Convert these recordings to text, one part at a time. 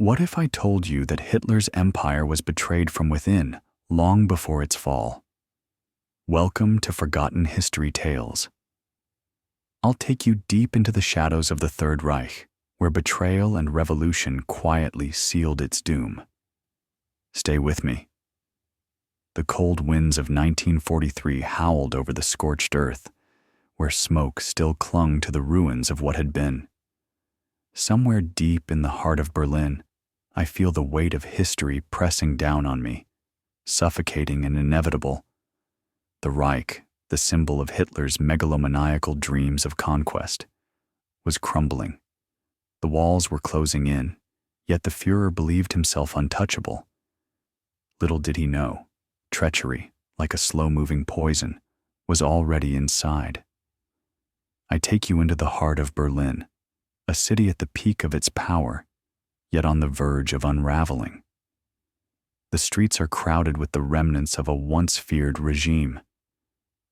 What if I told you that Hitler's empire was betrayed from within long before its fall? Welcome to Forgotten History Tales. I'll take you deep into the shadows of the Third Reich, where betrayal and revolution quietly sealed its doom. Stay with me. The cold winds of 1943 howled over the scorched earth, where smoke still clung to the ruins of what had been. Somewhere deep in the heart of Berlin, I feel the weight of history pressing down on me, suffocating and inevitable. The Reich, the symbol of Hitler's megalomaniacal dreams of conquest, was crumbling. The walls were closing in, yet the Führer believed himself untouchable. Little did he know, treachery, like a slow-moving poison, was already inside. I take you into the heart of Berlin, a city at the peak of its power, yet on the verge of unraveling. The streets are crowded with the remnants of a once feared regime.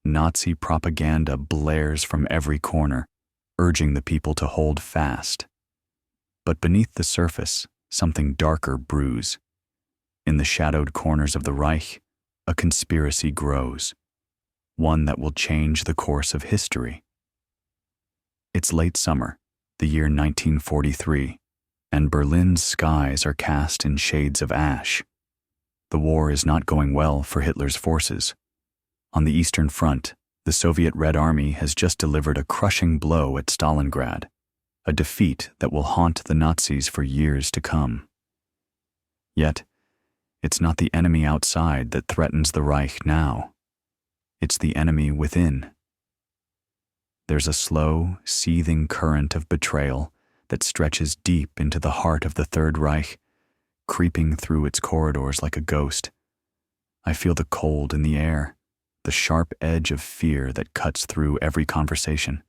Nazi propaganda blares from every corner, urging the people to hold fast. But beneath the surface, something darker brews. In the shadowed corners of the Reich, a conspiracy grows, one that will change the course of history. It's late summer, the year 1943, and Berlin's skies are cast in shades of ash. The war is not going well for Hitler's forces. On the Eastern Front, the Soviet Red Army has just delivered a crushing blow at Stalingrad, a defeat that will haunt the Nazis for years to come. Yet, it's not the enemy outside that threatens the Reich now. It's the enemy within. There's a slow, seething current of betrayal that stretches deep into the heart of the Third Reich, creeping through its corridors like a ghost. I feel the cold in the air, the sharp edge of fear that cuts through every conversation.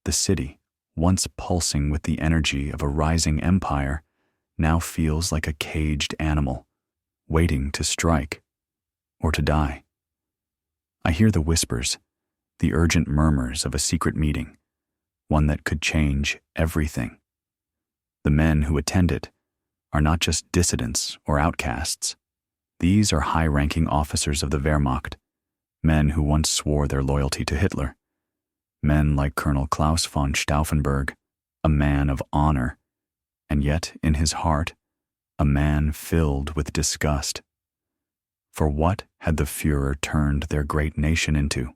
The city, once pulsing with the energy of a rising empire, now feels like a caged animal, waiting to strike or to die. I hear the whispers, the urgent murmurs of a secret meeting, one that could change everything. The men who attend it are not just dissidents or outcasts. These are high-ranking officers of the Wehrmacht, men who once swore their loyalty to Hitler. Men like Colonel Klaus von Stauffenberg, a man of honor, and yet in his heart, a man filled with disgust. For what had the Führer turned their great nation into?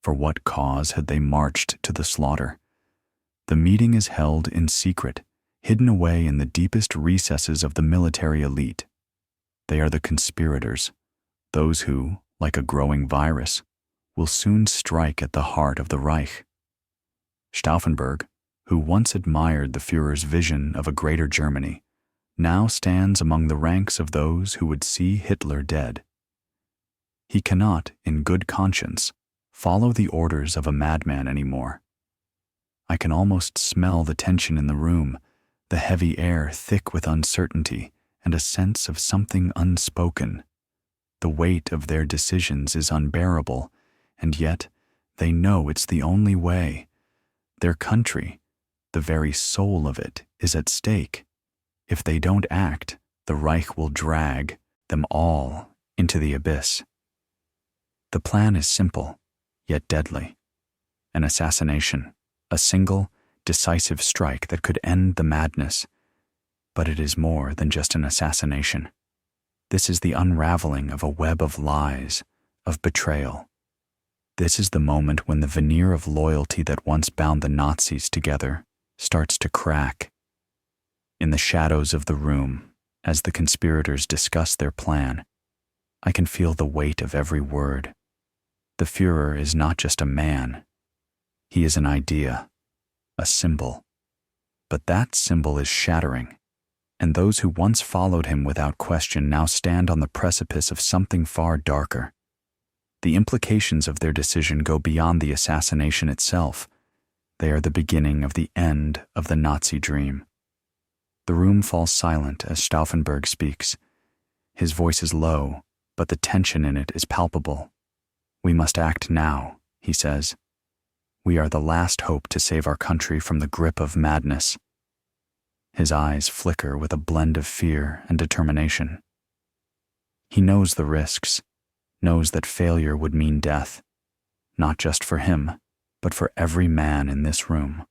For what cause had they marched to the slaughter? The meeting is held in secret, hidden away in the deepest recesses of the military elite. They are the conspirators, those who, like a growing virus, will soon strike at the heart of the Reich. Stauffenberg, who once admired the Führer's vision of a greater Germany, now stands among the ranks of those who would see Hitler dead. He cannot, in good conscience, follow the orders of a madman anymore. I can almost smell the tension in the room, the heavy air thick with uncertainty and a sense of something unspoken. The weight of their decisions is unbearable, and yet they know it's the only way. Their country, the very soul of it, is at stake. If they don't act, the Reich will drag them all into the abyss. The plan is simple, yet deadly. An assassination, a single, decisive strike that could end the madness. But it is more than just an assassination. This is the unraveling of a web of lies, of betrayal. This is the moment when the veneer of loyalty that once bound the Nazis together starts to crack. In the shadows of the room, as the conspirators discuss their plan, I can feel the weight of every word. The Führer is not just a man. He is an idea, a symbol. But that symbol is shattering, and those who once followed him without question now stand on the precipice of something far darker. The implications of their decision go beyond the assassination itself. They are the beginning of the end of the Nazi dream. The room falls silent as Stauffenberg speaks. His voice is low, but the tension in it is palpable. "We must act now," he says. "We are the last hope to save our country from the grip of madness." His eyes flicker with a blend of fear and determination. He knows the risks, knows that failure would mean death, not just for him, but for every man in this room.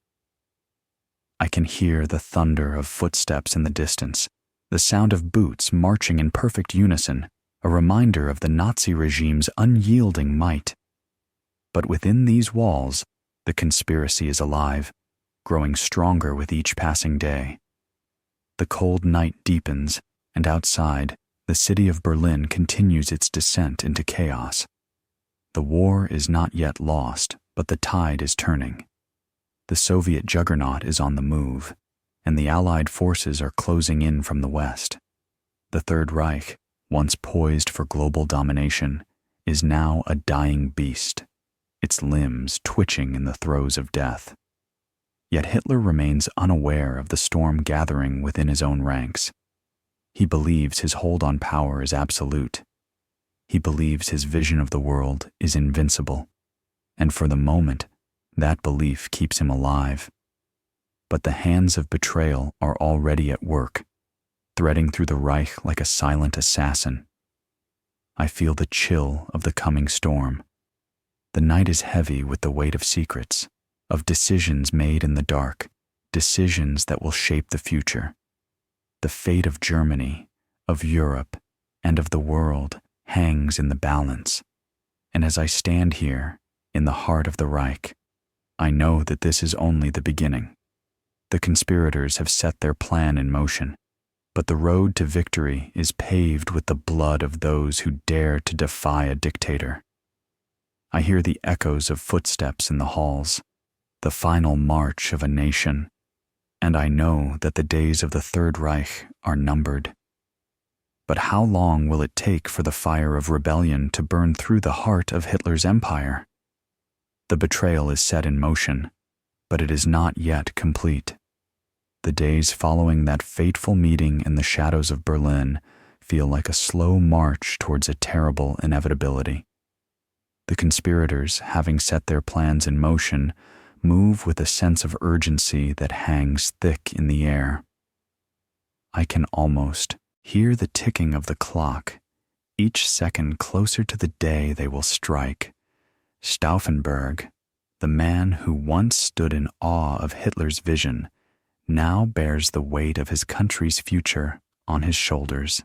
I can hear the thunder of footsteps in the distance, the sound of boots marching in perfect unison, a reminder of the Nazi regime's unyielding might. But within these walls, the conspiracy is alive, growing stronger with each passing day. The cold night deepens, and outside, the city of Berlin continues its descent into chaos. The war is not yet lost, but the tide is turning. The Soviet juggernaut is on the move, and the Allied forces are closing in from the west. The Third Reich, once poised for global domination, is now a dying beast, its limbs twitching in the throes of death. Yet Hitler remains unaware of the storm gathering within his own ranks. He believes his hold on power is absolute. He believes his vision of the world is invincible. And for the moment, that belief keeps him alive. But the hands of betrayal are already at work, threading through the Reich like a silent assassin. I feel the chill of the coming storm. The night is heavy with the weight of secrets, of decisions made in the dark, decisions that will shape the future. The fate of Germany, of Europe, and of the world hangs in the balance. And as I stand here, in the heart of the Reich, I know that this is only the beginning. The conspirators have set their plan in motion, but the road to victory is paved with the blood of those who dare to defy a dictator. I hear the echoes of footsteps in the halls, the final march of a nation, and I know that the days of the Third Reich are numbered. But how long will it take for the fire of rebellion to burn through the heart of Hitler's empire? The betrayal is set in motion, but it is not yet complete. The days following that fateful meeting in the shadows of Berlin feel like a slow march towards a terrible inevitability. The conspirators, having set their plans in motion, move with a sense of urgency that hangs thick in the air. I can almost hear the ticking of the clock, each second closer to the day they will strike. Stauffenberg, the man who once stood in awe of Hitler's vision, now bears the weight of his country's future on his shoulders.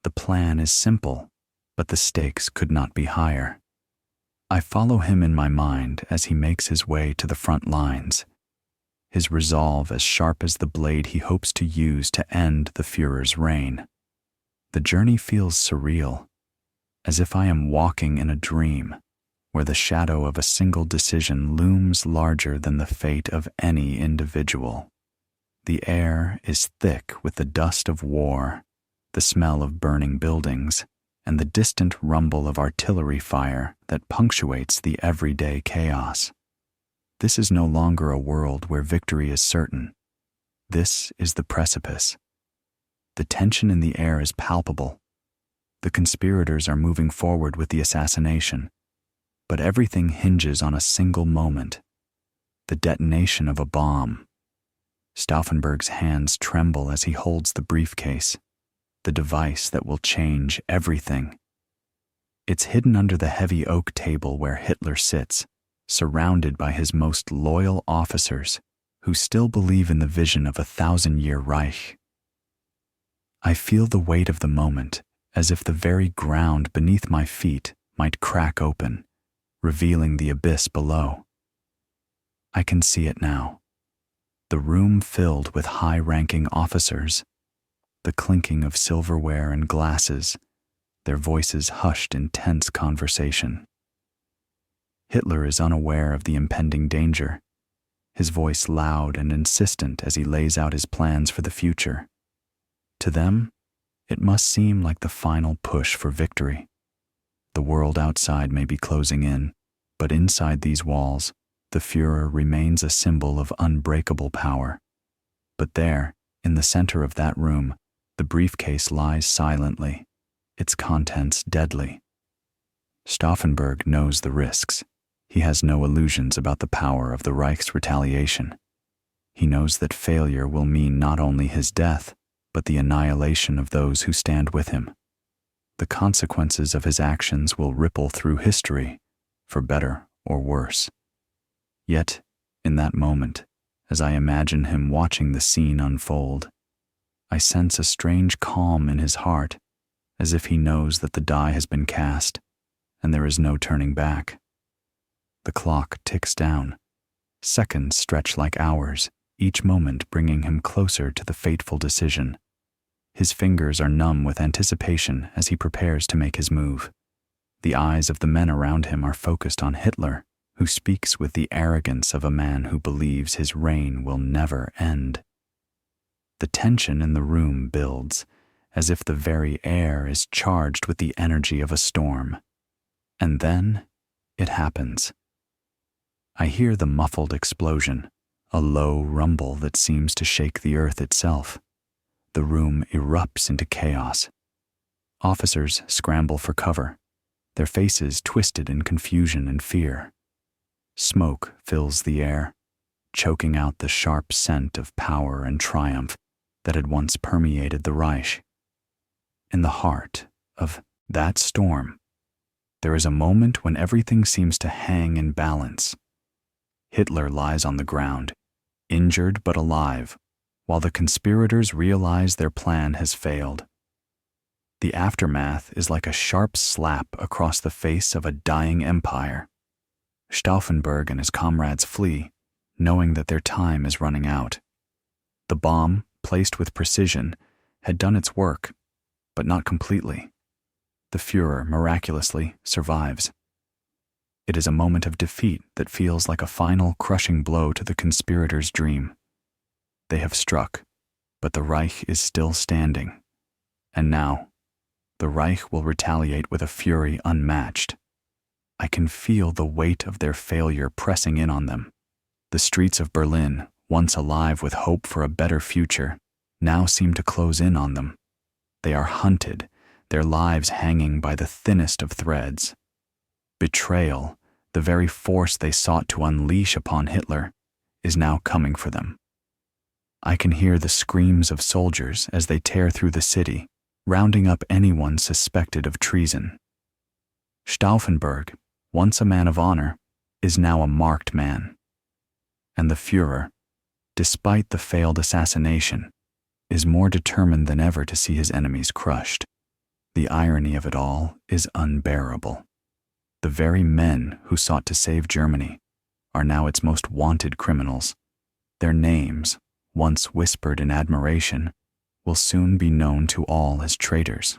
The plan is simple, but the stakes could not be higher. I follow him in my mind as he makes his way to the front lines, his resolve as sharp as the blade he hopes to use to end the Führer's reign. The journey feels surreal, as if I am walking in a dream, where the shadow of a single decision looms larger than the fate of any individual. The air is thick with the dust of war, the smell of burning buildings, and the distant rumble of artillery fire that punctuates the everyday chaos. This is no longer a world where victory is certain. This is the precipice. The tension in the air is palpable. The conspirators are moving forward with the assassination, but everything hinges on a single moment, the detonation of a bomb. Stauffenberg's hands tremble as he holds the briefcase, the device that will change everything. It's hidden under the heavy oak table where Hitler sits, surrounded by his most loyal officers who still believe in the vision of a 1,000-year Reich. I feel the weight of the moment, as if the very ground beneath my feet might crack open, revealing the abyss below. I can see it now. The room filled with high-ranking officers, the clinking of silverware and glasses, their voices hushed in tense conversation. Hitler is unaware of the impending danger, his voice loud and insistent as he lays out his plans for the future. To them, it must seem like the final push for victory. The world outside may be closing in, but inside these walls, the Führer remains a symbol of unbreakable power. But there, in the center of that room, the briefcase lies silently, its contents deadly. Stauffenberg knows the risks. He has no illusions about the power of the Reich's retaliation. He knows that failure will mean not only his death, but the annihilation of those who stand with him. The consequences of his actions will ripple through history, for better or worse. Yet, in that moment, as I imagine him watching the scene unfold, I sense a strange calm in his heart, as if he knows that the die has been cast, and there is no turning back. The clock ticks down. Seconds stretch like hours, each moment bringing him closer to the fateful decision. His fingers are numb with anticipation as he prepares to make his move. The eyes of the men around him are focused on Hitler, who speaks with the arrogance of a man who believes his reign will never end. The tension in the room builds, as if the very air is charged with the energy of a storm. And then it happens. I hear the muffled explosion, a low rumble that seems to shake the earth itself. The room erupts into chaos. Officers scramble for cover, their faces twisted in confusion and fear. Smoke fills the air, choking out the sharp scent of power and triumph that had once permeated the Reich. In the heart of that storm, there is a moment when everything seems to hang in balance. Hitler lies on the ground, injured but alive, while the conspirators realize their plan has failed. The aftermath is like a sharp slap across the face of a dying empire. Stauffenberg and his comrades flee, knowing that their time is running out. The bomb, placed with precision, had done its work, but not completely. The Führer miraculously survives. It is a moment of defeat that feels like a final crushing blow to the conspirators' dream. They have struck, but the Reich is still standing. And now, the Reich will retaliate with a fury unmatched. I can feel the weight of their failure pressing in on them. The streets of Berlin, once alive with hope for a better future, now seem to close in on them. They are hunted, their lives hanging by the thinnest of threads. Betrayal, the very force they sought to unleash upon Hitler, is now coming for them. I can hear the screams of soldiers as they tear through the city, rounding up anyone suspected of treason. Stauffenberg, once a man of honor, is now a marked man. And the Führer, despite the failed assassination, is more determined than ever to see his enemies crushed. The irony of it all is unbearable. The very men who sought to save Germany are now its most wanted criminals. Their names, once whispered in admiration, will soon be known to all as traitors.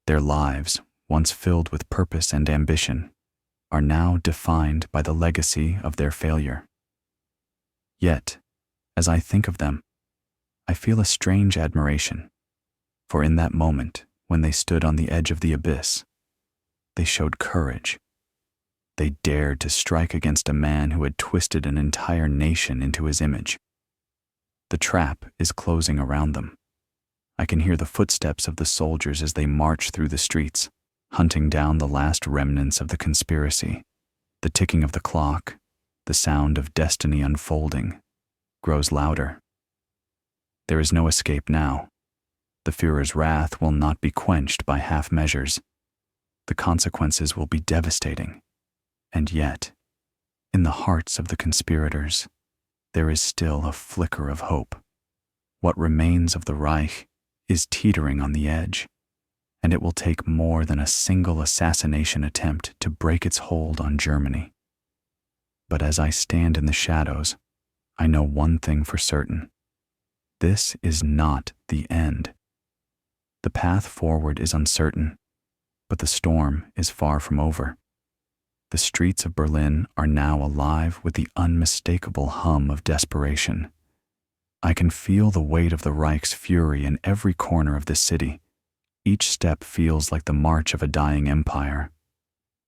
Their lives, once filled with purpose and ambition, are now defined by the legacy of their failure. Yet, as I think of them, I feel a strange admiration, for in that moment, when they stood on the edge of the abyss, they showed courage. They dared to strike against a man who had twisted an entire nation into his image. The trap is closing around them. I can hear the footsteps of the soldiers as they march through the streets, hunting down the last remnants of the conspiracy. The ticking of the clock, the sound of destiny unfolding, grows louder. There is no escape now. The Führer's wrath will not be quenched by half measures. The consequences will be devastating. And yet, in the hearts of the conspirators, there is still a flicker of hope. What remains of the Reich is teetering on the edge, and it will take more than a single assassination attempt to break its hold on Germany. But as I stand in the shadows, I know one thing for certain. This is not the end. The path forward is uncertain, but the storm is far from over. The streets of Berlin are now alive with the unmistakable hum of desperation. I can feel the weight of the Reich's fury in every corner of this city. Each step feels like the march of a dying empire.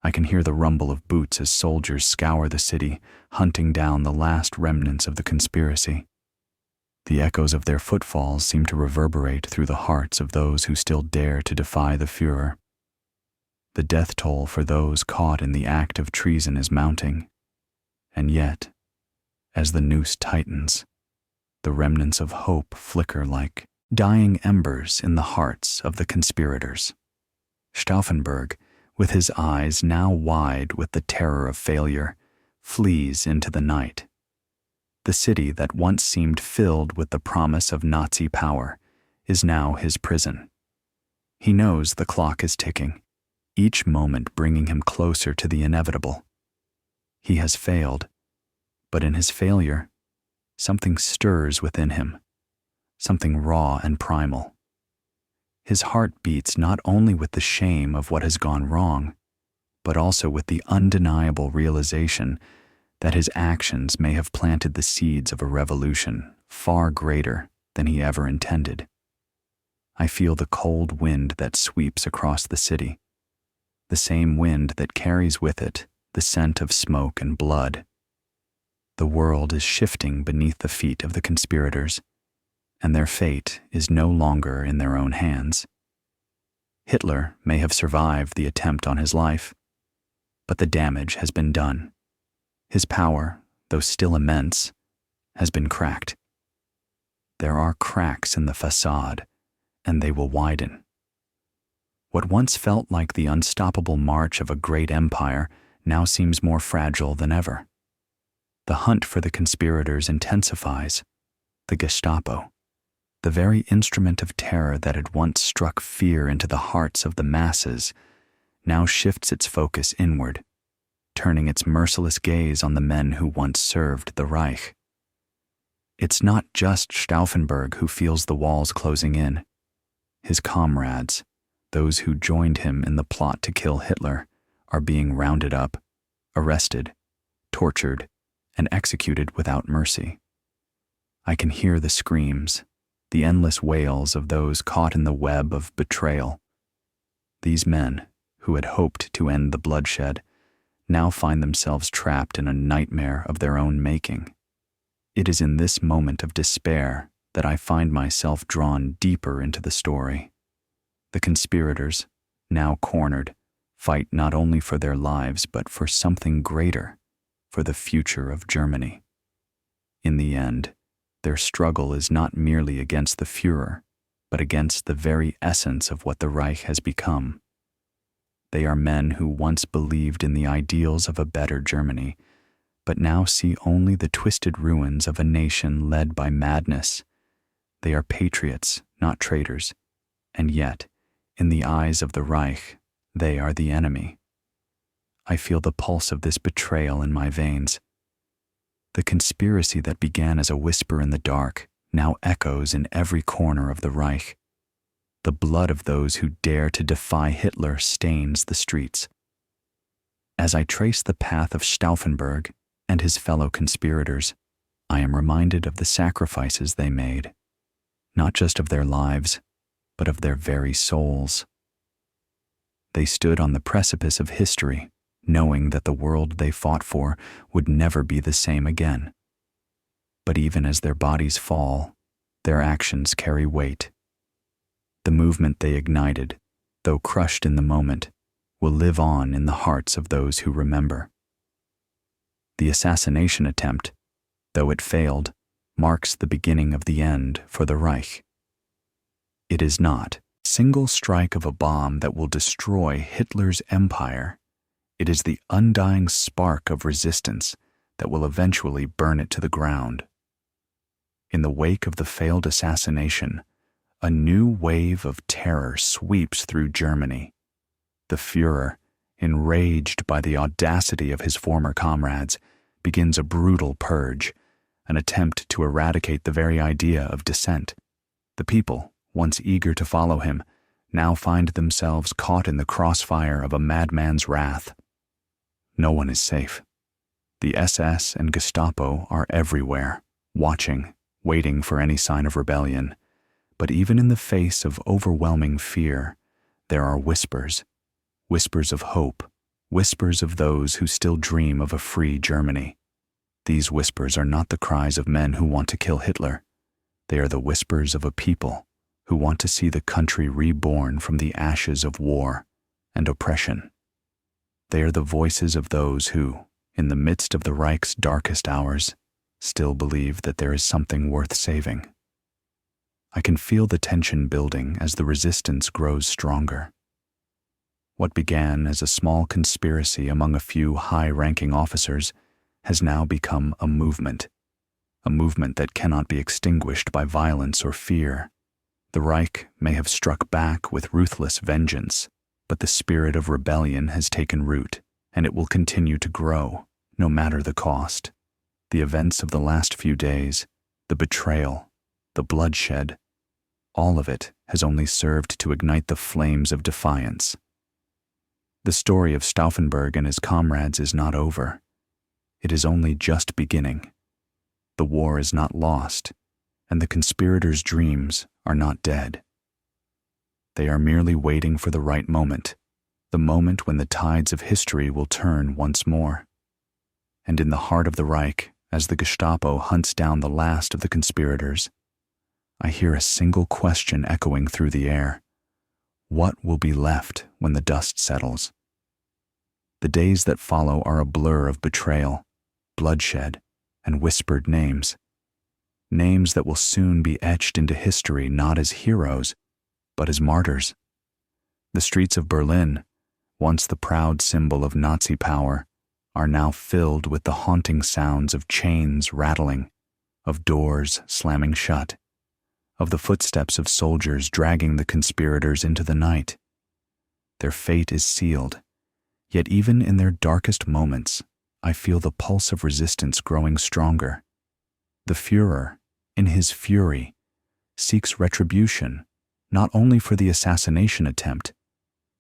I can hear the rumble of boots as soldiers scour the city, hunting down the last remnants of the conspiracy. The echoes of their footfalls seem to reverberate through the hearts of those who still dare to defy the Führer. The death toll for those caught in the act of treason is mounting. And yet, as the noose tightens, The remnants of hope flicker like dying embers in the hearts of the conspirators. Stauffenberg, with his eyes now wide with the terror of failure, flees into the night. The city that once seemed filled with the promise of Nazi power is now his prison. He knows the clock is ticking, each moment bringing him closer to the inevitable. He has failed, but in his failure, something stirs within him, something raw and primal. His heart beats not only with the shame of what has gone wrong, but also with the undeniable realization that his actions may have planted the seeds of a revolution far greater than he ever intended. I feel the cold wind that sweeps across the city, the same wind that carries with it the scent of smoke and blood. The world is shifting beneath the feet of the conspirators, and their fate is no longer in their own hands. Hitler may have survived the attempt on his life, but the damage has been done. His power, though still immense, has been cracked. There are cracks in the facade, and they will widen. What once felt like the unstoppable march of a great empire now seems more fragile than ever. The hunt for the conspirators intensifies. The Gestapo, the very instrument of terror that had once struck fear into the hearts of the masses, now shifts its focus inward, turning its merciless gaze on the men who once served the Reich. It's not just Stauffenberg who feels the walls closing in. His comrades, those who joined him in the plot to kill Hitler, are being rounded up, arrested, tortured, and executed without mercy. I can hear the screams, the endless wails of those caught in the web of betrayal. These men, who had hoped to end the bloodshed, now find themselves trapped in a nightmare of their own making. It is in this moment of despair that I find myself drawn deeper into the story. The conspirators, now cornered, fight not only for their lives but for something greater, for the future of Germany. In the end, their struggle is not merely against the Führer, but against the very essence of what the Reich has become. They are men who once believed in the ideals of a better Germany, but now see only the twisted ruins of a nation led by madness. They are patriots, not traitors, and yet, in the eyes of the Reich, they are the enemy. I feel the pulse of this betrayal in my veins. The conspiracy that began as a whisper in the dark now echoes in every corner of the Reich. The blood of those who dare to defy Hitler stains the streets. As I trace the path of Stauffenberg and his fellow conspirators, I am reminded of the sacrifices they made, not just of their lives, but of their very souls. They stood on the precipice of history, knowing that the world they fought for would never be the same again. But even as their bodies fall, their actions carry weight. The movement they ignited, though crushed in the moment, will live on in the hearts of those who remember. The assassination attempt, though it failed, marks the beginning of the end for the Reich. It is not a single strike of a bomb that will destroy Hitler's empire. It is the undying spark of resistance that will eventually burn it to the ground. In the wake of the failed assassination, a new wave of terror sweeps through Germany. The Führer, enraged by the audacity of his former comrades, begins a brutal purge, an attempt to eradicate the very idea of dissent. The people, once eager to follow him, now find themselves caught in the crossfire of a madman's wrath. No one is safe. The SS and Gestapo are everywhere, watching, waiting for any sign of rebellion. But even in the face of overwhelming fear, there are whispers of hope, whispers of those who still dream of a free Germany. These whispers are not the cries of men who want to kill Hitler. They are the whispers of a people who want to see the country reborn from the ashes of war and oppression. They are the voices of those who, in the midst of the Reich's darkest hours, still believe that there is something worth saving. I can feel the tension building as the resistance grows stronger. What began as a small conspiracy among a few high-ranking officers has now become a movement that cannot be extinguished by violence or fear. The Reich may have struck back with ruthless vengeance, but the spirit of rebellion has taken root, and it will continue to grow, no matter the cost. The events of the last few days, the betrayal, the bloodshed, all of it has only served to ignite the flames of defiance. The story of Stauffenberg and his comrades is not over. It is only just beginning. The war is not lost, and the conspirators' dreams are not dead. They are merely waiting for the right moment, the moment when the tides of history will turn once more. And in the heart of the Reich, as the Gestapo hunts down the last of the conspirators, I hear a single question echoing through the air. What will be left when the dust settles? The days that follow are a blur of betrayal, bloodshed, and whispered names. Names that will soon be etched into history not as heroes, but as martyrs. The streets of Berlin, once the proud symbol of Nazi power, are now filled with the haunting sounds of chains rattling, of doors slamming shut, of the footsteps of soldiers dragging the conspirators into the night. Their fate is sealed, yet even in their darkest moments, I feel the pulse of resistance growing stronger. The Führer, in his fury, seeks retribution, not only for the assassination attempt,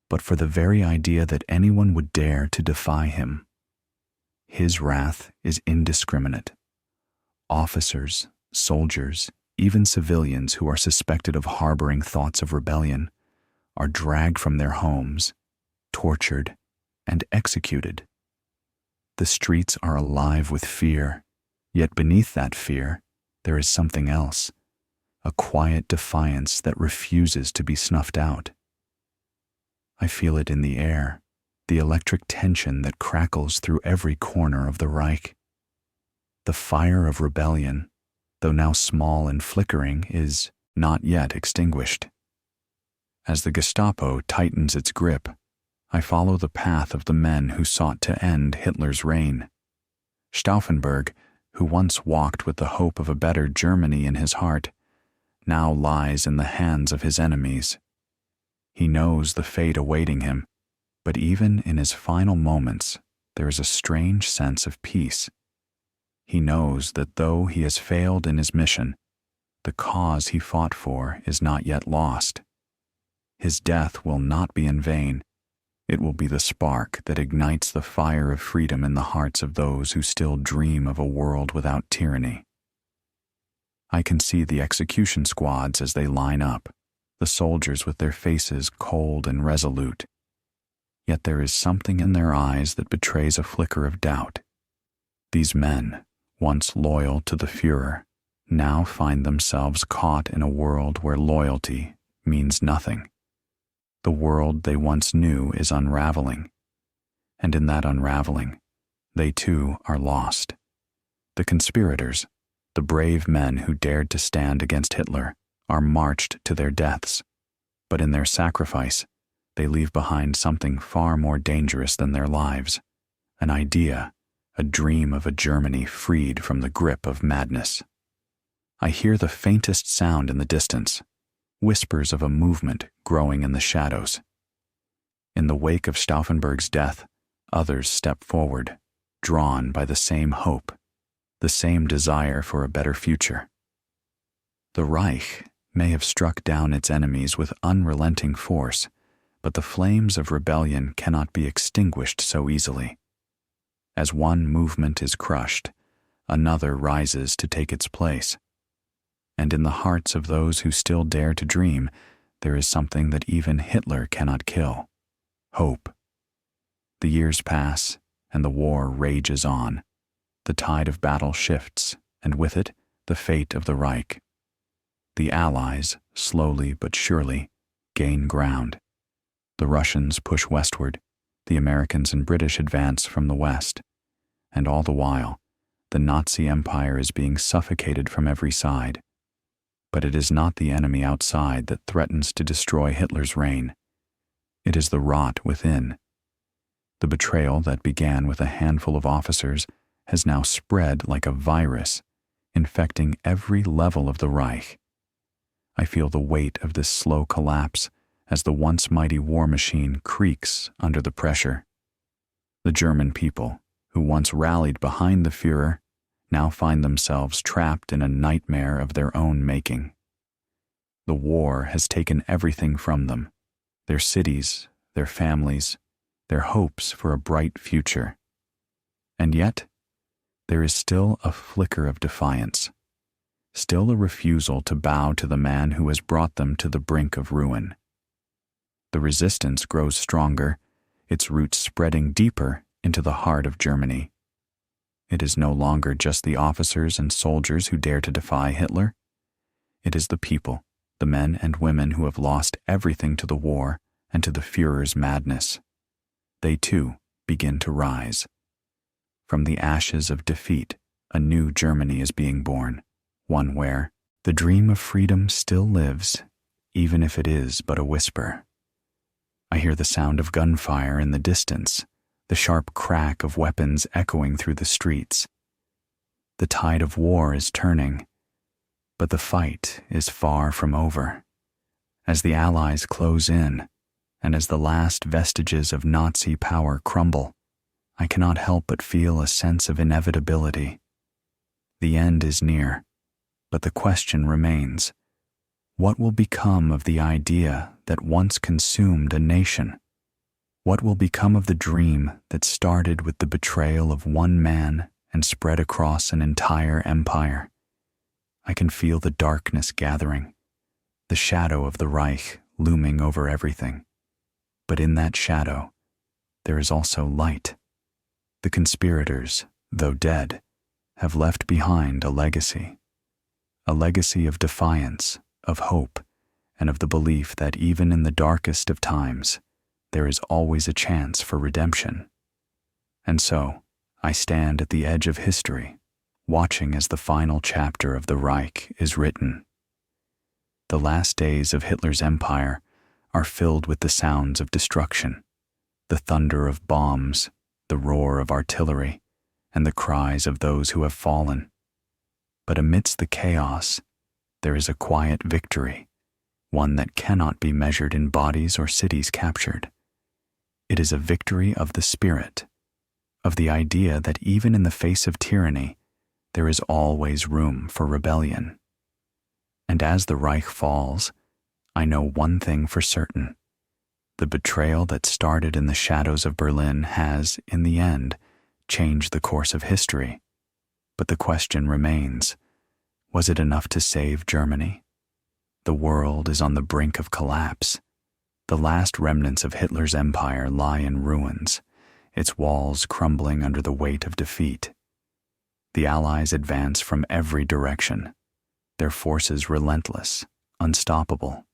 but for the very idea that anyone would dare to defy him. His wrath is indiscriminate. Officers, soldiers, even civilians who are suspected of harboring thoughts of rebellion are dragged from their homes, tortured, and executed. The streets are alive with fear, yet beneath that fear, there is something else, a quiet defiance that refuses to be snuffed out. I feel it in the air, the electric tension that crackles through every corner of the Reich. The fire of rebellion, though now small and flickering, is not yet extinguished. As the Gestapo tightens its grip, I follow the path of the men who sought to end Hitler's reign. Stauffenberg, who once walked with the hope of a better Germany in his heart, now lies in the hands of his enemies. He knows the fate awaiting him, but even in his final moments, there is a strange sense of peace. He knows that though he has failed in his mission, the cause he fought for is not yet lost. His death will not be in vain. It will be the spark that ignites the fire of freedom in the hearts of those who still dream of a world without tyranny. I can see the execution squads as they line up, the soldiers with their faces cold and resolute. Yet there is something in their eyes that betrays a flicker of doubt. These men, once loyal to the Führer, now find themselves caught in a world where loyalty means nothing. The world they once knew is unraveling, and in that unraveling, they too are lost. The conspirators, the brave men who dared to stand against Hitler, are marched to their deaths, but in their sacrifice, they leave behind something far more dangerous than their lives, an idea, a dream of a Germany freed from the grip of madness. I hear the faintest sound in the distance, whispers of a movement growing in the shadows. In the wake of Stauffenberg's death, others step forward, drawn by the same hope, the same desire for a better future. The Reich may have struck down its enemies with unrelenting force, but the flames of rebellion cannot be extinguished so easily. As one movement is crushed, another rises to take its place. And in the hearts of those who still dare to dream, there is something that even Hitler cannot kill: hope. The years pass, and the war rages on. The tide of battle shifts, and with it, the fate of the Reich. The Allies, slowly but surely, gain ground. The Russians push westward, the Americans and British advance from the west, and all the while, The Nazi Empire is being suffocated from every side. But it is not the enemy outside that threatens to destroy Hitler's reign. It is the rot within. The betrayal that began with a handful of officers has now spread like a virus, infecting every level of the Reich. I feel the weight of this slow collapse as the once mighty war machine creaks under the pressure. The German people, who once rallied behind the Führer, now find themselves trapped in a nightmare of their own making. The war has taken everything from them: their cities, their families, their hopes for a bright future. And yet, there is still a flicker of defiance, still a refusal to bow to the man who has brought them to the brink of ruin. The resistance grows stronger, its roots spreading deeper into the heart of Germany. It is no longer just the officers and soldiers who dare to defy Hitler. It is the people, the men and women who have lost everything to the war and to the Führer's madness. They too begin to rise. From the ashes of defeat, a new Germany is being born, one where the dream of freedom still lives, even if it is but a whisper. I hear the sound of gunfire in the distance, the sharp crack of weapons echoing through the streets. The tide of war is turning, but the fight is far from over. As the Allies close in, and as the last vestiges of Nazi power crumble, I cannot help but feel a sense of inevitability. The end is near, but the question remains: what will become of the idea that once consumed a nation? What will become of the dream that started with the betrayal of one man and spread across an entire empire? I can feel the darkness gathering, the shadow of the Reich looming over everything. But in that shadow, there is also light. The conspirators, though dead, have left behind a legacy of defiance, of hope, and of the belief that even in the darkest of times, there is always a chance for redemption. And so, I stand at the edge of history, watching as the final chapter of the Reich is written. The last days of Hitler's empire are filled with the sounds of destruction, the thunder of bombs, the roar of artillery, and the cries of those who have fallen. But amidst the chaos, there is a quiet victory, one that cannot be measured in bodies or cities captured. It is a victory of the spirit, of the idea that even in the face of tyranny, there is always room for rebellion. And as the Reich falls, I know one thing for certain: the betrayal that started in the shadows of Berlin has, in the end, changed the course of history. But the question remains: was it enough to save Germany? The world is on the brink of collapse. The last remnants of Hitler's empire lie in ruins, its walls crumbling under the weight of defeat. The Allies advance from every direction, their forces relentless, unstoppable.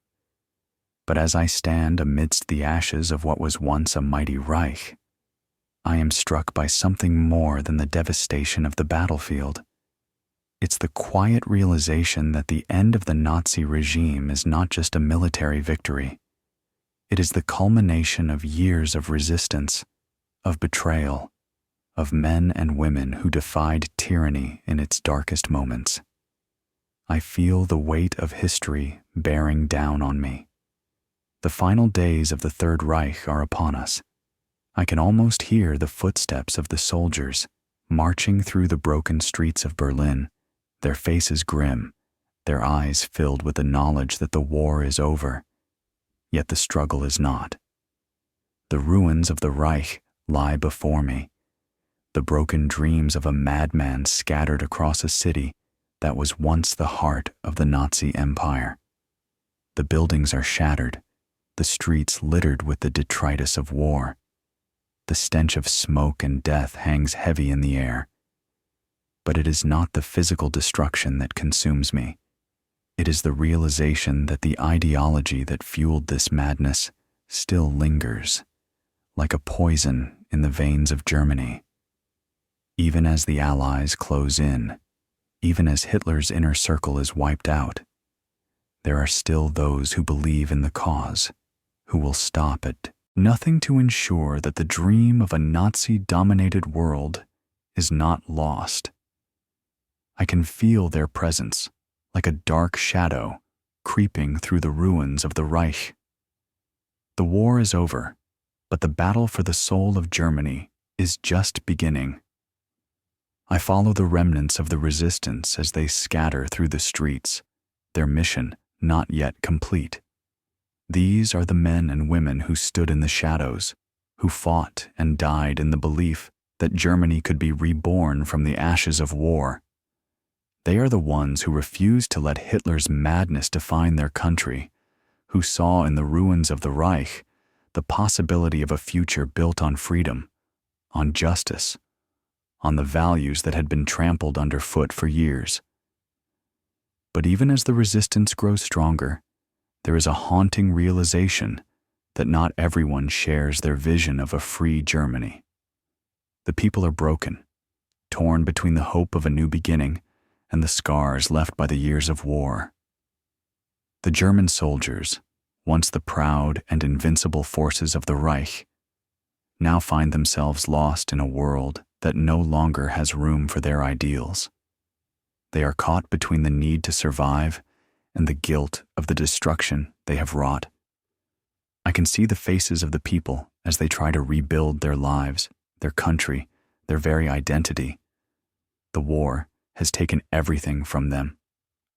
But as I stand amidst the ashes of what was once a mighty Reich, I am struck by something more than the devastation of the battlefield. It's the quiet realization that the end of the Nazi regime is not just a military victory. It is the culmination of years of resistance, of betrayal, of men and women who defied tyranny in its darkest moments. I feel the weight of history bearing down on me. The final days of the Third Reich are upon us. I can almost hear the footsteps of the soldiers marching through the broken streets of Berlin, their faces grim, their eyes filled with the knowledge that the war is over. Yet the struggle is not. The ruins of the Reich lie before me, the broken dreams of a madman scattered across a city that was once the heart of the Nazi Empire. The buildings are shattered, the streets littered with the detritus of war. The stench of smoke and death hangs heavy in the air. But it is not the physical destruction that consumes me. It is the realization that the ideology that fueled this madness still lingers, like a poison in the veins of Germany. Even as the Allies close in, even as Hitler's inner circle is wiped out, there are still those who believe in the cause, who will stop at nothing to ensure that the dream of a Nazi-dominated world is not lost. I can feel their presence, like a dark shadow, creeping through the ruins of the Reich. The war is over, but the battle for the soul of Germany is just beginning. I follow the remnants of the resistance as they scatter through the streets, their mission not yet complete. These are the men and women who stood in the shadows, who fought and died in the belief that Germany could be reborn from the ashes of war. They are the ones who refused to let Hitler's madness define their country, who saw in the ruins of the Reich the possibility of a future built on freedom, on justice, on the values that had been trampled underfoot for years. But even as the resistance grows stronger, there is a haunting realization that not everyone shares their vision of a free Germany. The people are broken, torn between the hope of a new beginning and the scars left by the years of war. The German soldiers, once the proud and invincible forces of the Reich, now find themselves lost in a world that no longer has room for their ideals. They are caught between the need to survive and the guilt of the destruction they have wrought. I can see the faces of the people as they try to rebuild their lives, their country, their very identity. The war has taken everything from them: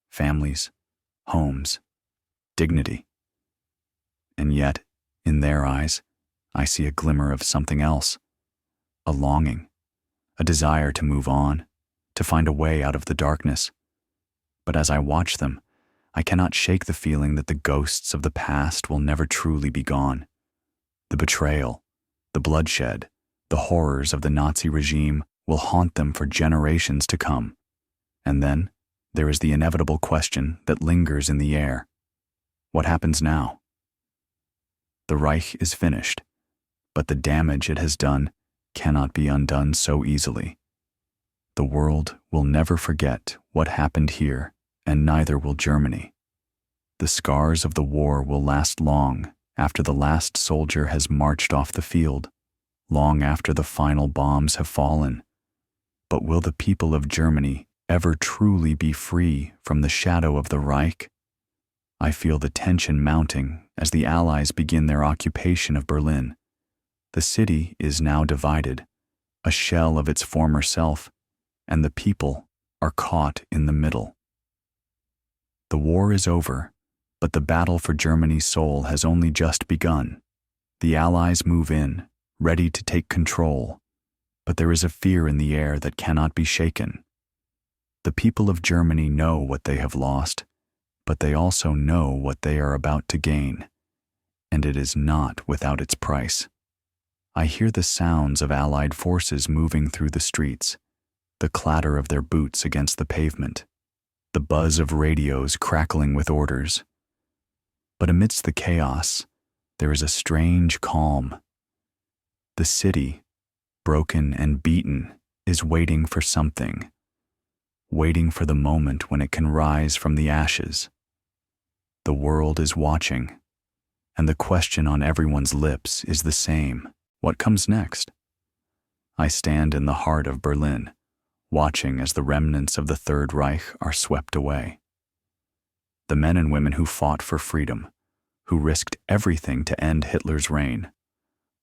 families, homes, dignity. And yet, in their eyes, I see a glimmer of something else, a longing, a desire to move on, to find a way out of the darkness. But as I watch them, I cannot shake the feeling that the ghosts of the past will never truly be gone. The betrayal, the bloodshed, the horrors of the Nazi regime will haunt them for generations to come. And then there is the inevitable question that lingers in the air. What happens now? The Reich is finished, but the damage it has done cannot be undone so easily. The world will never forget what happened here, and neither will Germany. The scars of the war will last long after the last soldier has marched off the field, long after the final bombs have fallen. But will the people of Germany ever truly be free from the shadow of the Reich? I feel the tension mounting as the Allies begin their occupation of Berlin. The city is now divided, a shell of its former self, and the people are caught in the middle. The war is over, but the battle for Germany's soul has only just begun. The Allies move in, ready to take control, but there is a fear in the air that cannot be shaken. The people of Germany know what they have lost, but they also know what they are about to gain, and it is not without its price. I hear the sounds of Allied forces moving through the streets, the clatter of their boots against the pavement, the buzz of radios crackling with orders. But amidst the chaos, there is a strange calm. The city, broken and beaten, is waiting for something, waiting for the moment when it can rise from the ashes. The world is watching, and the question on everyone's lips is the same: what comes next? I stand in the heart of Berlin, watching as the remnants of the Third Reich are swept away. The men and women who fought for freedom, who risked everything to end Hitler's reign,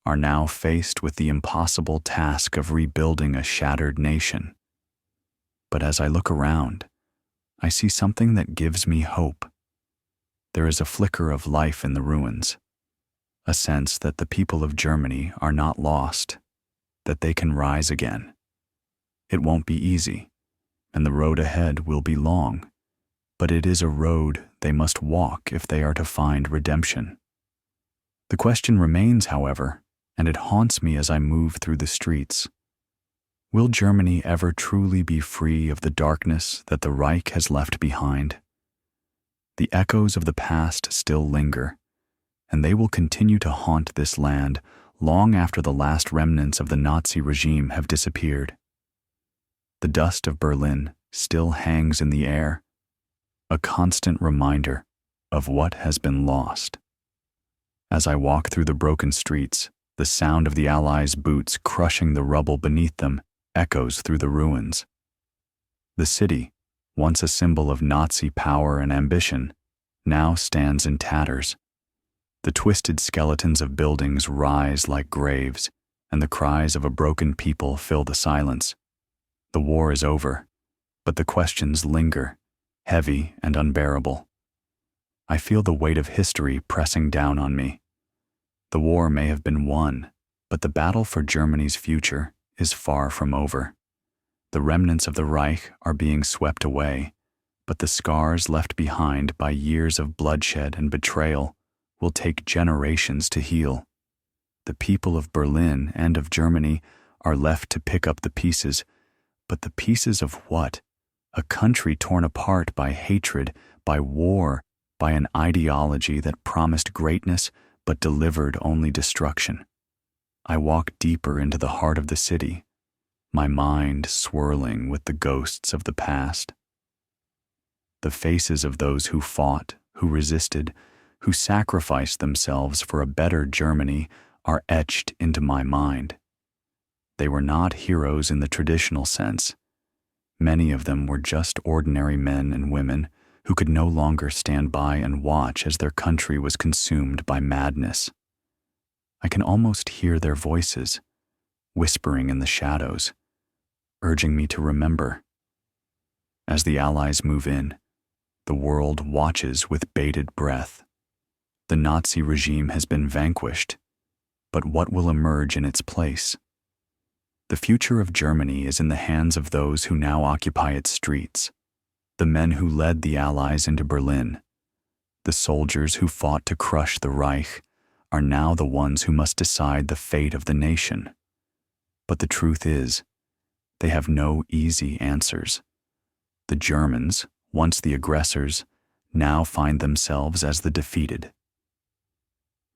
are now faced with the impossible task of rebuilding a shattered nation. But as I look around, I see something that gives me hope. There is a flicker of life in the ruins, a sense that the people of Germany are not lost, that they can rise again. It won't be easy, and the road ahead will be long, but it is a road they must walk if they are to find redemption. The question remains, however, and it haunts me as I move through the streets. Will Germany ever truly be free of the darkness that the Reich has left behind? The echoes of the past still linger, and they will continue to haunt this land long after the last remnants of the Nazi regime have disappeared. The dust of Berlin still hangs in the air, a constant reminder of what has been lost. As I walk through the broken streets, the sound of the Allies' boots crushing the rubble beneath them echoes through the ruins. The city, once a symbol of Nazi power and ambition, now stands in tatters. The twisted skeletons of buildings rise like graves, and the cries of a broken people fill the silence. The war is over, but the questions linger, heavy and unbearable. I feel the weight of history pressing down on me. The war may have been won, but the battle for Germany's future is far from over. The remnants of the Reich are being swept away, but the scars left behind by years of bloodshed and betrayal will take generations to heal. The people of Berlin and of Germany are left to pick up the pieces, but the pieces of what? A country torn apart by hatred, by war, by an ideology that promised greatness but delivered only destruction. I walk deeper into the heart of the city, my mind swirling with the ghosts of the past. The faces of those who fought, who resisted, who sacrificed themselves for a better Germany are etched into my mind. They were not heroes in the traditional sense. Many of them were just ordinary men and women who could no longer stand by and watch as their country was consumed by madness. I can almost hear their voices, whispering in the shadows, urging me to remember. As the Allies move in, the world watches with bated breath. The Nazi regime has been vanquished, but what will emerge in its place? The future of Germany is in the hands of those who now occupy its streets, the men who led the Allies into Berlin. The soldiers who fought to crush the Reich are now the ones who must decide the fate of the nation. But the truth is, they have no easy answers. The Germans, once the aggressors, now find themselves as the defeated.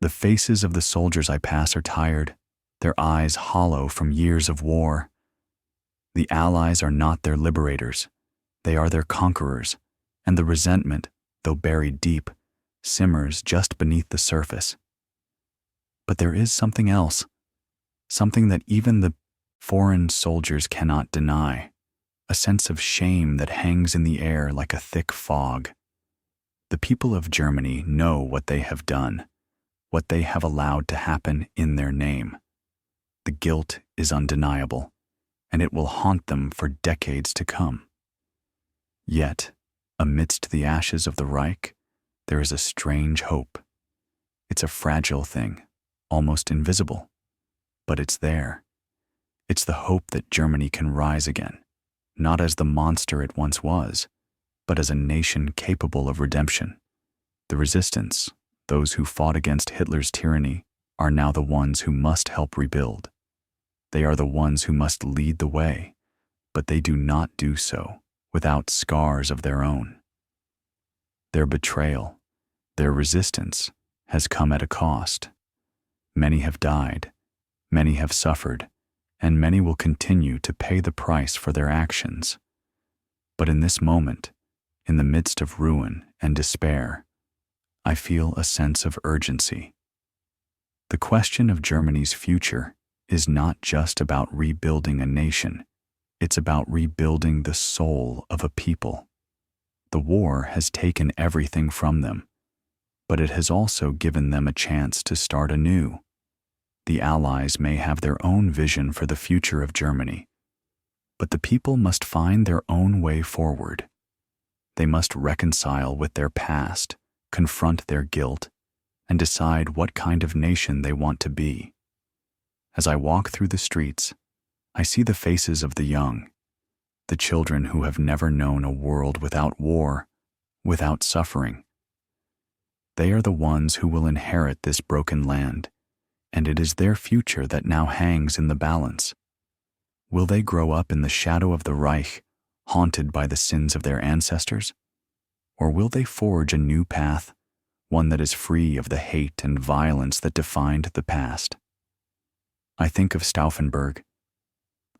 The faces of the soldiers I pass are tired, their eyes hollow from years of war. The Allies are not their liberators, they are their conquerors, and the resentment, though buried deep, simmers just beneath the surface. But there is something else, something that even the foreign soldiers cannot deny, a sense of shame that hangs in the air like a thick fog. The people of Germany know what they have done, what they have allowed to happen in their name. The guilt is undeniable, and it will haunt them for decades to come. Yet, amidst the ashes of the Reich, there is a strange hope. It's a fragile thing, almost invisible, but it's there. It's the hope that Germany can rise again, not as the monster it once was, but as a nation capable of redemption. The resistance, those who fought against Hitler's tyranny, are now the ones who must help rebuild. They are the ones who must lead the way, but they do not do so without scars of their own. Their betrayal, their resistance, has come at a cost. Many have died, many have suffered, and many will continue to pay the price for their actions. But in this moment, in the midst of ruin and despair, I feel a sense of urgency. The question of Germany's future is not just about rebuilding a nation, it's about rebuilding the soul of a people. The war has taken everything from them, but it has also given them a chance to start anew. The Allies may have their own vision for the future of Germany, but the people must find their own way forward. They must reconcile with their past, confront their guilt, and decide what kind of nation they want to be. As I walk through the streets, I see the faces of the young, the children who have never known a world without war, without suffering. They are the ones who will inherit this broken land, and it is their future that now hangs in the balance. Will they grow up in the shadow of the Reich, haunted by the sins of their ancestors? Or will they forge a new path, one that is free of the hate and violence that defined the past? I think of Stauffenberg,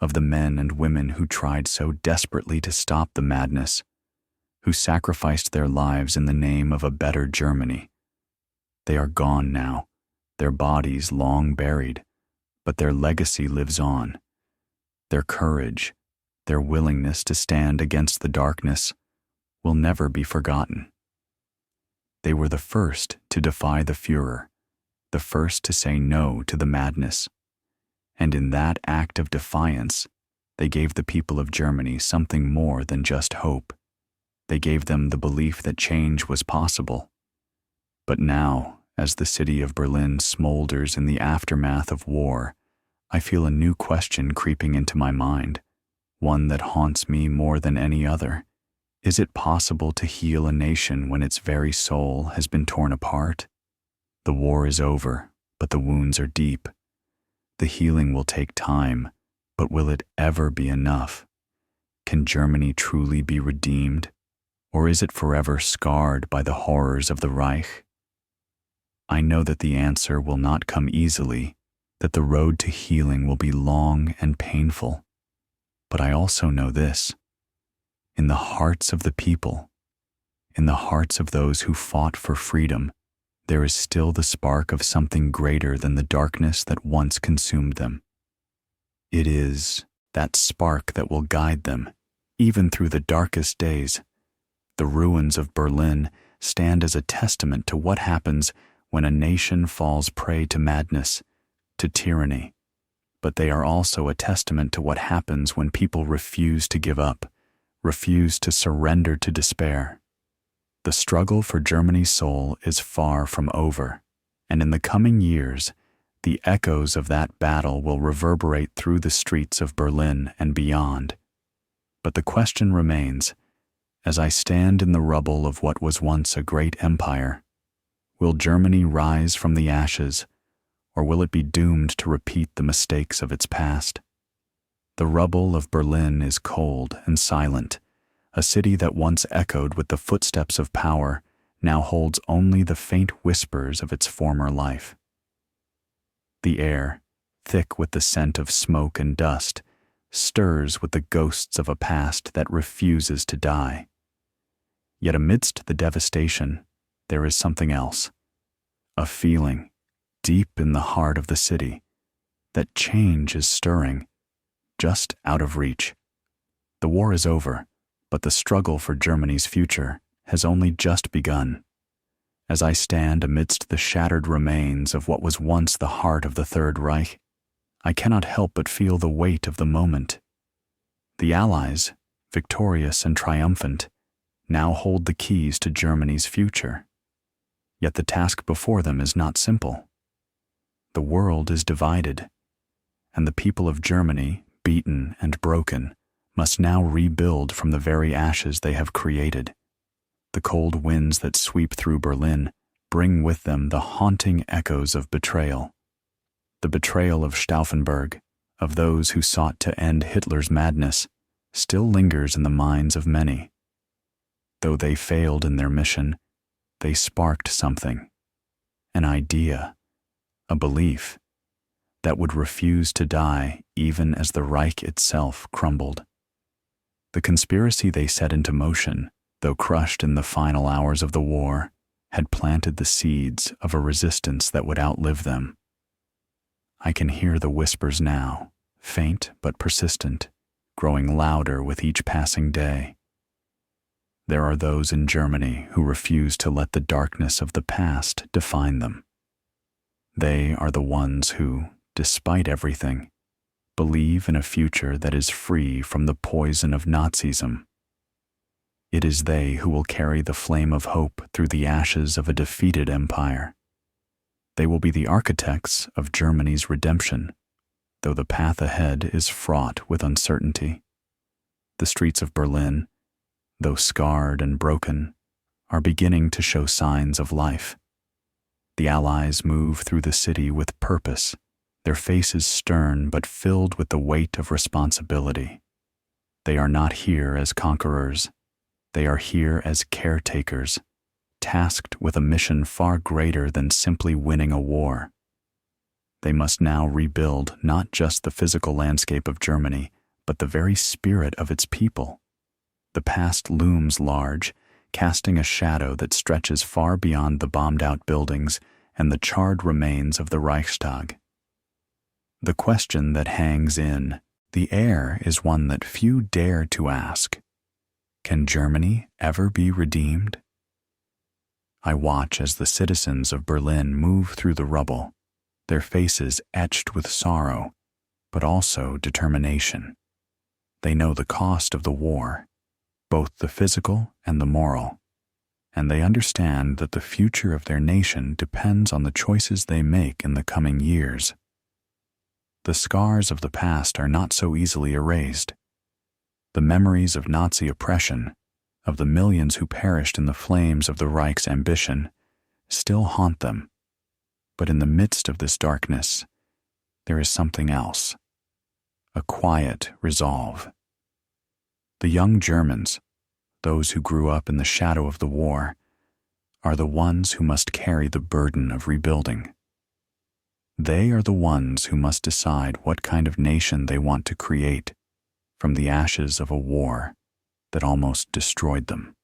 of the men and women who tried so desperately to stop the madness, who sacrificed their lives in the name of a better Germany. They are gone now, their bodies long buried, but their legacy lives on. Their courage, their willingness to stand against the darkness, will never be forgotten. They were the first to defy the Führer, the first to say no to the madness. And in that act of defiance, they gave the people of Germany something more than just hope. They gave them the belief that change was possible. But now, as the city of Berlin smolders in the aftermath of war, I feel a new question creeping into my mind, one that haunts me more than any other. Is it possible to heal a nation when its very soul has been torn apart? The war is over, but the wounds are deep. The healing will take time, but will it ever be enough? Can Germany truly be redeemed, or is it forever scarred by the horrors of the Reich? I know that the answer will not come easily, that the road to healing will be long and painful. But I also know this: in the hearts of the people, in the hearts of those who fought for freedom, there is still the spark of something greater than the darkness that once consumed them. It is that spark that will guide them, even through the darkest days. The ruins of Berlin stand as a testament to what happens when a nation falls prey to madness, to tyranny. But they are also a testament to what happens when people refuse to give up, refuse to surrender to despair. The struggle for Germany's soul is far from over, and in the coming years, the echoes of that battle will reverberate through the streets of Berlin and beyond. But the question remains, as I stand in the rubble of what was once a great empire, will Germany rise from the ashes, or will it be doomed to repeat the mistakes of its past? The rubble of Berlin is cold and silent. A city that once echoed with the footsteps of power now holds only the faint whispers of its former life. The air, thick with the scent of smoke and dust, stirs with the ghosts of a past that refuses to die. Yet amidst the devastation, there is something else, a feeling, deep in the heart of the city, that change is stirring, just out of reach. The war is over, but the struggle for Germany's future has only just begun. As I stand amidst the shattered remains of what was once the heart of the Third Reich, I cannot help but feel the weight of the moment. The Allies, victorious and triumphant, now hold the keys to Germany's future. Yet the task before them is not simple. The world is divided, and the people of Germany, beaten and broken, must now rebuild from the very ashes they have created. The cold winds that sweep through Berlin bring with them the haunting echoes of betrayal. The betrayal of Stauffenberg, of those who sought to end Hitler's madness, still lingers in the minds of many. Though they failed in their mission, they sparked something, an idea, a belief, that would refuse to die even as the Reich itself crumbled. The conspiracy they set into motion, though crushed in the final hours of the war, had planted the seeds of a resistance that would outlive them. I can hear the whispers now, faint but persistent, growing louder with each passing day. There are those in Germany who refuse to let the darkness of the past define them. They are the ones who, despite everything, believe in a future that is free from the poison of Nazism. It is they who will carry the flame of hope through the ashes of a defeated empire. They will be the architects of Germany's redemption, though the path ahead is fraught with uncertainty. The streets of Berlin, though scarred and broken, are beginning to show signs of life. The Allies move through the city with purpose, their faces stern but filled with the weight of responsibility. They are not here as conquerors. They are here as caretakers, tasked with a mission far greater than simply winning a war. They must now rebuild not just the physical landscape of Germany, but the very spirit of its people. The past looms large, casting a shadow that stretches far beyond the bombed-out buildings and the charred remains of the Reichstag. The question that hangs in the air is one that few dare to ask. Can Germany ever be redeemed? I watch as the citizens of Berlin move through the rubble, their faces etched with sorrow, but also determination. They know the cost of the war, both the physical and the moral, and they understand that the future of their nation depends on the choices they make in the coming years. The scars of the past are not so easily erased. The memories of Nazi oppression, of the millions who perished in the flames of the Reich's ambition, still haunt them. But in the midst of this darkness, there is something else, a quiet resolve. The young Germans, those who grew up in the shadow of the war, are the ones who must carry the burden of rebuilding. They are the ones who must decide what kind of nation they want to create from the ashes of a war that almost destroyed them.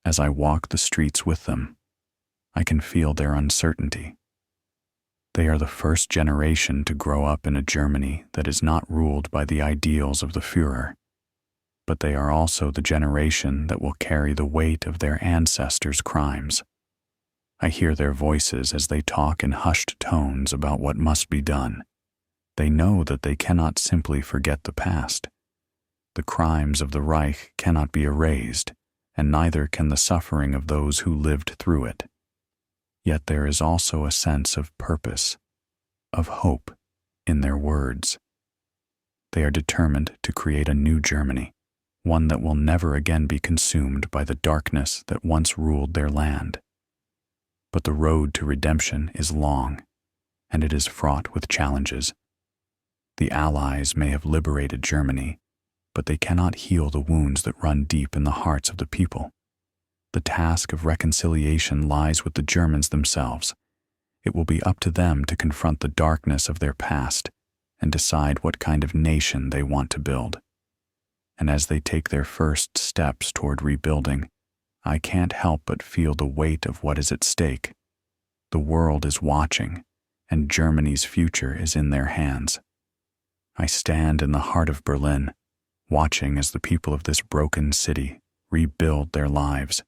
As I walk the streets with them, I can feel their uncertainty. They are the first generation to grow up in a Germany that is not ruled by the ideals of the Führer, but they are also the generation that will carry the weight of their ancestors' crimes. I hear their voices as they talk in hushed tones about what must be done. They know that they cannot simply forget the past. The crimes of the Reich cannot be erased, and neither can the suffering of those who lived through it. Yet there is also a sense of purpose, of hope, in their words. They are determined to create a new Germany, one that will never again be consumed by the darkness that once ruled their land. But the road to redemption is long, and it is fraught with challenges. The Allies may have liberated Germany, but they cannot heal the wounds that run deep in the hearts of the people. The task of reconciliation lies with the Germans themselves. It will be up to them to confront the darkness of their past and decide what kind of nation they want to build. And as they take their first steps toward rebuilding, I can't help but feel the weight of what is at stake. The world is watching, and Germany's future is in their hands. I stand in the heart of Berlin, watching as the people of this broken city rebuild their lives.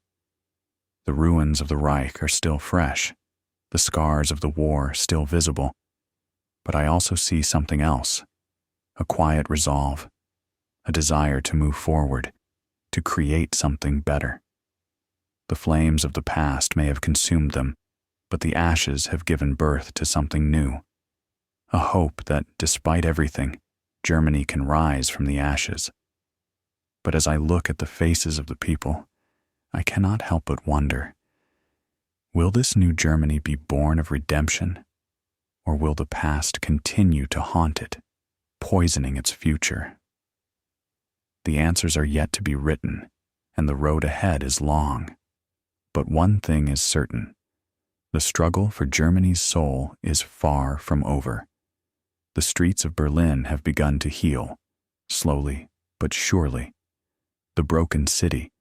The ruins of the Reich are still fresh, the scars of the war still visible, but I also see something else, a quiet resolve, a desire to move forward, to create something better. The flames of the past may have consumed them, but the ashes have given birth to something new, a hope that, despite everything, Germany can rise from the ashes. But as I look at the faces of the people, I cannot help but wonder, will this new Germany be born of redemption, or will the past continue to haunt it, poisoning its future? The answers are yet to be written, and the road ahead is long. But one thing is certain. The struggle for Germany's soul is far from over. The streets of Berlin have begun to heal, slowly but surely. The broken city,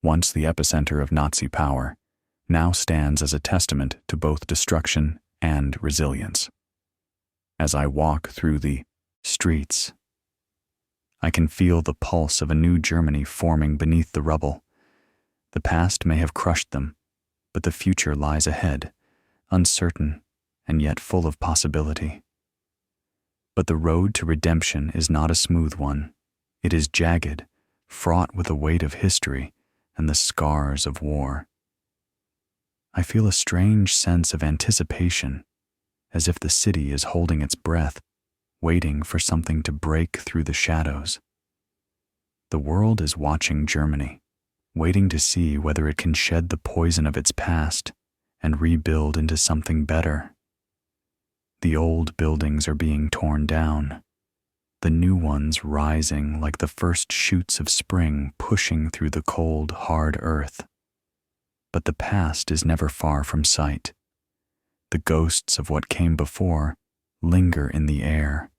once the epicenter of Nazi power, now stands as a testament to both destruction and resilience. As I walk through the streets, I can feel the pulse of a new Germany forming beneath the rubble. The past may have crushed them, but the future lies ahead, uncertain and yet full of possibility. But the road to redemption is not a smooth one. It is jagged, fraught with the weight of history and the scars of war. I feel a strange sense of anticipation, as if the city is holding its breath, waiting for something to break through the shadows. The world is watching Germany, waiting to see whether it can shed the poison of its past and rebuild into something better. The old buildings are being torn down, the new ones rising like the first shoots of spring pushing through the cold, hard earth. But the past is never far from sight. The ghosts of what came before linger in the air,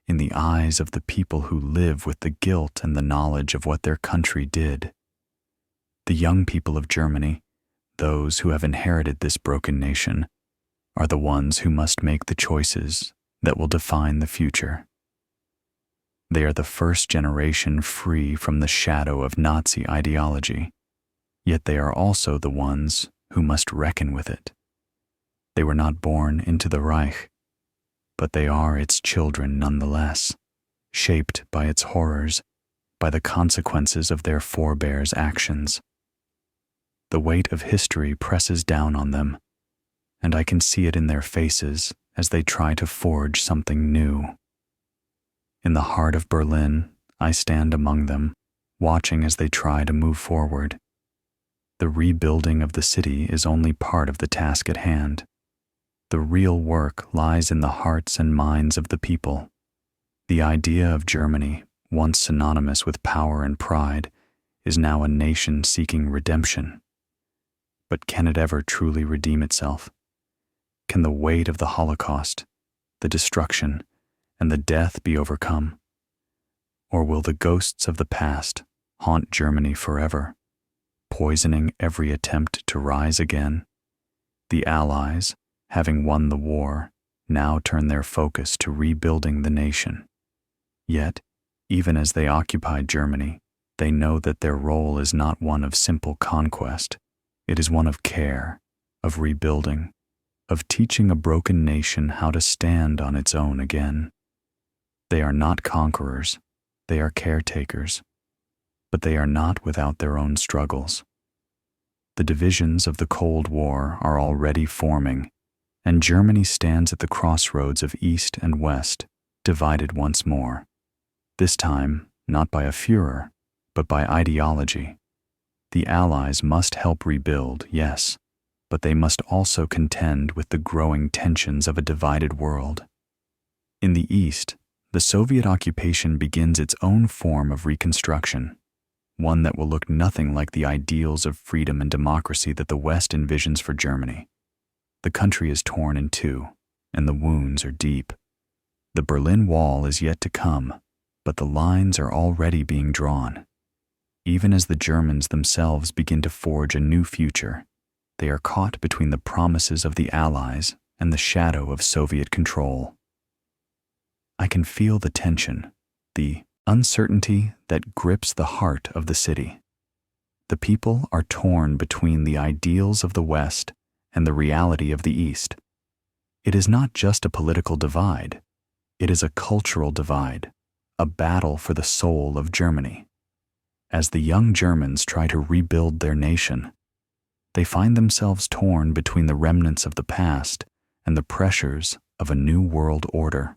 in the eyes of the people who live with the guilt and the knowledge of what their country did. The young people of Germany, those who have inherited this broken nation, are the ones who must make the choices that will define the future. They are the first generation free from the shadow of Nazi ideology, yet they are also the ones who must reckon with it. They were not born into the Reich, but they are its children nonetheless, shaped by its horrors, by the consequences of their forebears' actions. The weight of history presses down on them, and I can see it in their faces as they try to forge something new. In the heart of Berlin, I stand among them, watching as they try to move forward. The rebuilding of the city is only part of the task at hand. The real work lies in the hearts and minds of the people. The idea of Germany, once synonymous with power and pride, is now a nation seeking redemption. But can it ever truly redeem itself? Can the weight of the Holocaust, the destruction, and the death be overcome? Or will the ghosts of the past haunt Germany forever, poisoning every attempt to rise again? The Allies, having won the war, now turn their focus to rebuilding the nation. Yet, even as they occupied Germany, they know that their role is not one of simple conquest. It is one of care, of rebuilding, of teaching a broken nation how to stand on its own again. They are not conquerors, they are caretakers, but they are not without their own struggles. The divisions of the Cold War are already forming, and Germany stands at the crossroads of East and West, divided once more. This time, not by a Führer, but by ideology. The Allies must help rebuild, yes, but they must also contend with the growing tensions of a divided world. In the East, the Soviet occupation begins its own form of reconstruction, one that will look nothing like the ideals of freedom and democracy that the West envisions for Germany. The country is torn in two, and the wounds are deep. The Berlin Wall is yet to come, but the lines are already being drawn. Even as the Germans themselves begin to forge a new future, they are caught between the promises of the Allies and the shadow of Soviet control. I can feel the tension, the uncertainty that grips the heart of the city. The people are torn between the ideals of the West and the reality of the East. It is not just a political divide, it is a cultural divide, a battle for the soul of Germany. As the young Germans try to rebuild their nation, they find themselves torn between the remnants of the past and the pressures of a new world order.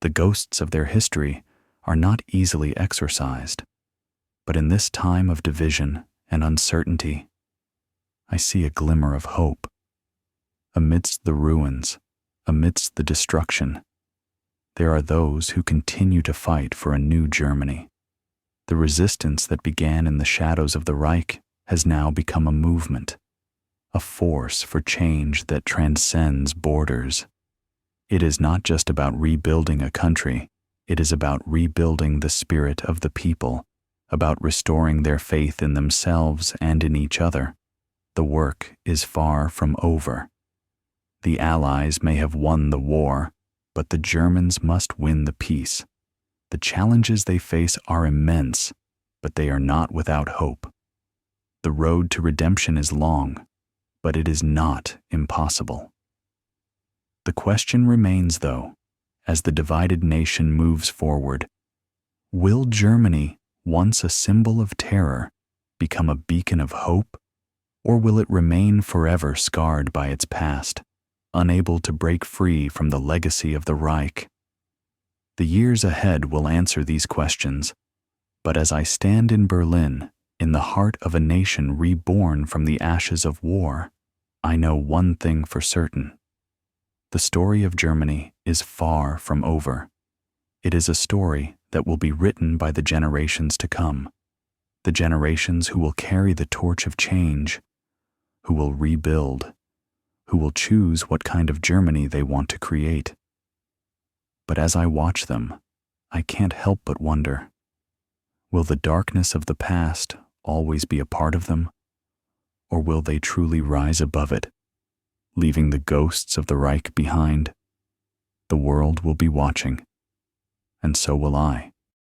The ghosts of their history are not easily exorcised, but in this time of division and uncertainty, I see a glimmer of hope. Amidst the ruins, amidst the destruction, there are those who continue to fight for a new Germany. The resistance that began in the shadows of the Reich has now become a movement, a force for change that transcends borders. It is not just about rebuilding a country, it is about rebuilding the spirit of the people, about restoring their faith in themselves and in each other. The work is far from over. The Allies may have won the war, but the Germans must win the peace. The challenges they face are immense, but they are not without hope. The road to redemption is long, but it is not impossible. The question remains, though, as the divided nation moves forward, will Germany, once a symbol of terror, become a beacon of hope, or will it remain forever scarred by its past, unable to break free from the legacy of the Reich? The years ahead will answer these questions, but as I stand in Berlin, in the heart of a nation reborn from the ashes of war, I know one thing for certain. The story of Germany is far from over. It is a story that will be written by the generations to come, the generations who will carry the torch of change, who will rebuild, who will choose what kind of Germany they want to create. But as I watch them, I can't help but wonder, will the darkness of the past always be a part of them, or will they truly rise above it, leaving the ghosts of the Reich behind? The world will be watching, and so will I.